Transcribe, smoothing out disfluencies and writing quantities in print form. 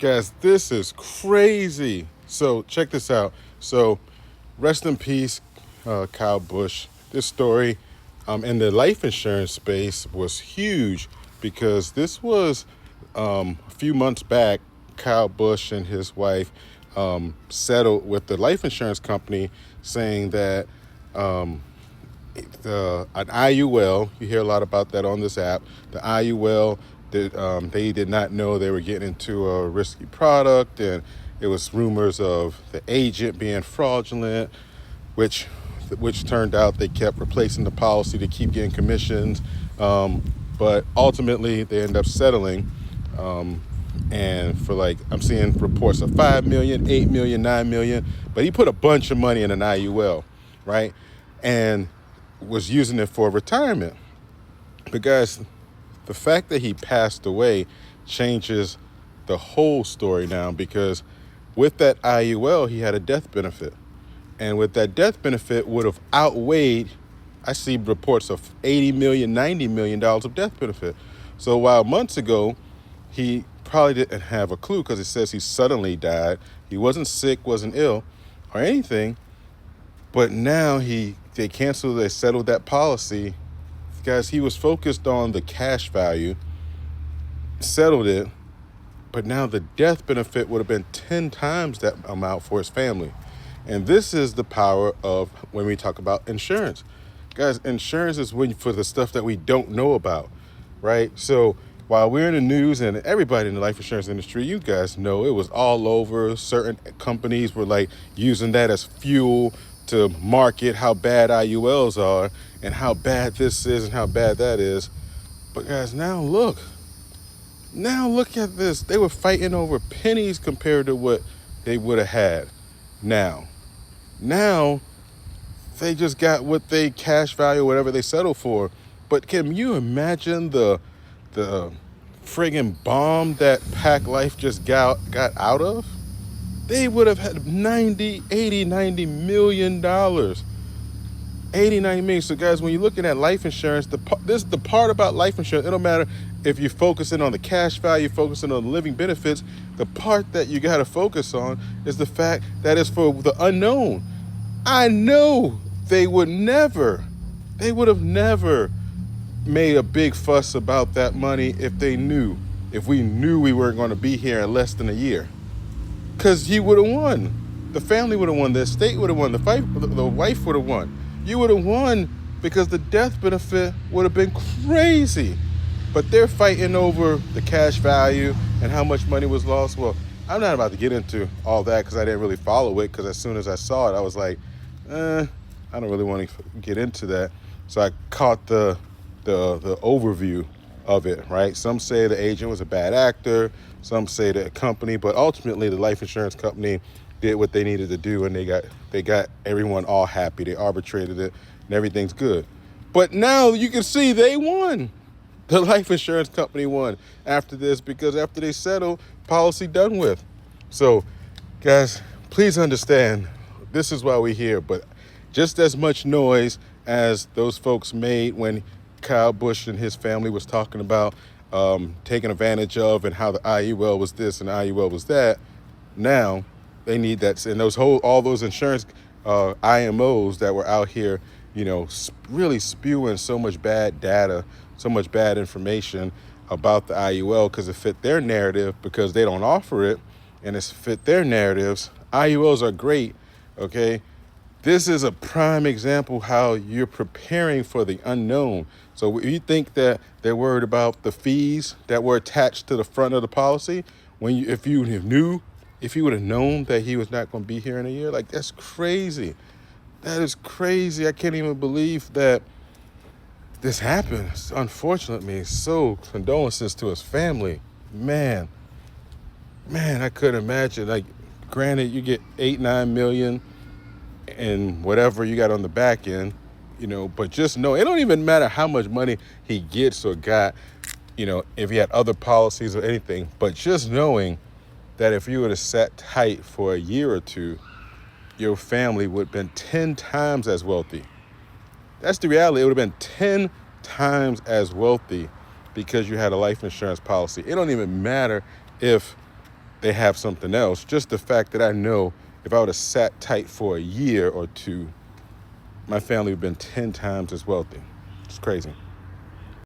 Guys, this is crazy. So check this out. So rest in peace, Kyle Busch. This story in the life insurance space was huge because this was a few months back. Kyle Busch and his wife settled with the life insurance company, saying that an IUL. You hear a lot about that on this app. The IUL, they did not know they were getting into a risky product, and it was rumors of the agent being fraudulent, which turned out they kept replacing the policy to keep getting commissions. But ultimately, they end up settling. And for I'm seeing reports of 5 million, 8 million, 9 million, but he put a bunch of money in an IUL, right? And was using it for retirement. But guys, the fact that he passed away changes the whole story now, because with that IUL, he had a death benefit. And with that death benefit would have outweighed, I see reports of 80 million, 90 million dollars of death benefit. So while months ago, he probably didn't have a clue because it says he suddenly died. He wasn't sick, wasn't ill or anything. But now they canceled, they settled that policy. Guys, he was focused on the cash value, settled it, but now the death benefit would have been 10 times that amount for his family. And this is the power of when we talk about insurance. Guys, insurance is for the stuff that we don't know about, right? So while we're in the news, and everybody in the life insurance industry, you guys know it was all over. Certain companies were using that as fuel to market how bad IULs are and how bad this is and how bad that is. But guys, now look at this. They were fighting over pennies compared to what they would have had. Now they just got what they cash value, whatever they settle for. But can you imagine the friggin' bomb that Pac Life just got out of? They would have had 90, 80, 90 million dollars. 80, 90 million. So guys, when you're looking at life insurance, this is the part about life insurance. It don't matter if you're focusing on the cash value, focusing on the living benefits. The part that you got to focus on is the fact that it's for the unknown. I know they would have never made a big fuss about that money if we knew we weren't going to be here in less than a year. Because he would have won. The family would have won. The estate would have won. The wife would have won. You would have won because the death benefit would have been crazy. But they're fighting over the cash value and how much money was lost. Well, I'm not about to get into all that because I didn't really follow it, because as soon as I saw it, I was like, I don't really want to get into that. So I caught the overview of it, right? Some say the agent was a bad actor. Some say the company, but ultimately the life insurance company did what they needed to do, and they got everyone all happy. They arbitrated it, and everything's good. But now you can see they won. The life insurance company won after this, because after they settled, policy done with. So, guys, please understand, this is why we're here. But just as much noise as those folks made when Kyle Busch and his family was talking about taking advantage of, and how the IUL was this and the IUL was that, now they need that. And all those insurance IMOs that were out here, really spewing so much bad data, so much bad information about the IUL because it fit their narrative, because they don't offer it, and it's fit their narratives. IULs are great, okay? This is a prime example how you're preparing for the unknown. So you think that they're worried about the fees that were attached to the front of the policy, if you would have known that he was not going to be here in a year, that's crazy. That is crazy. I can't even believe that this happened. Unfortunately, so condolences to his family. Man, I couldn't imagine. Granted, you get 8, 9 million and whatever you got on the back end, but just know it don't even matter how much money he gets or got, if he had other policies or anything, but just knowing that if you would have sat tight for a year or two, your family would have been 10 times as wealthy. That's the reality. It would have been 10 times as wealthy because you had a life insurance policy. It don't even matter if they have something else. Just the fact that I know if I would have sat tight for a year or two, my family would have been 10 times as wealthy. It's crazy.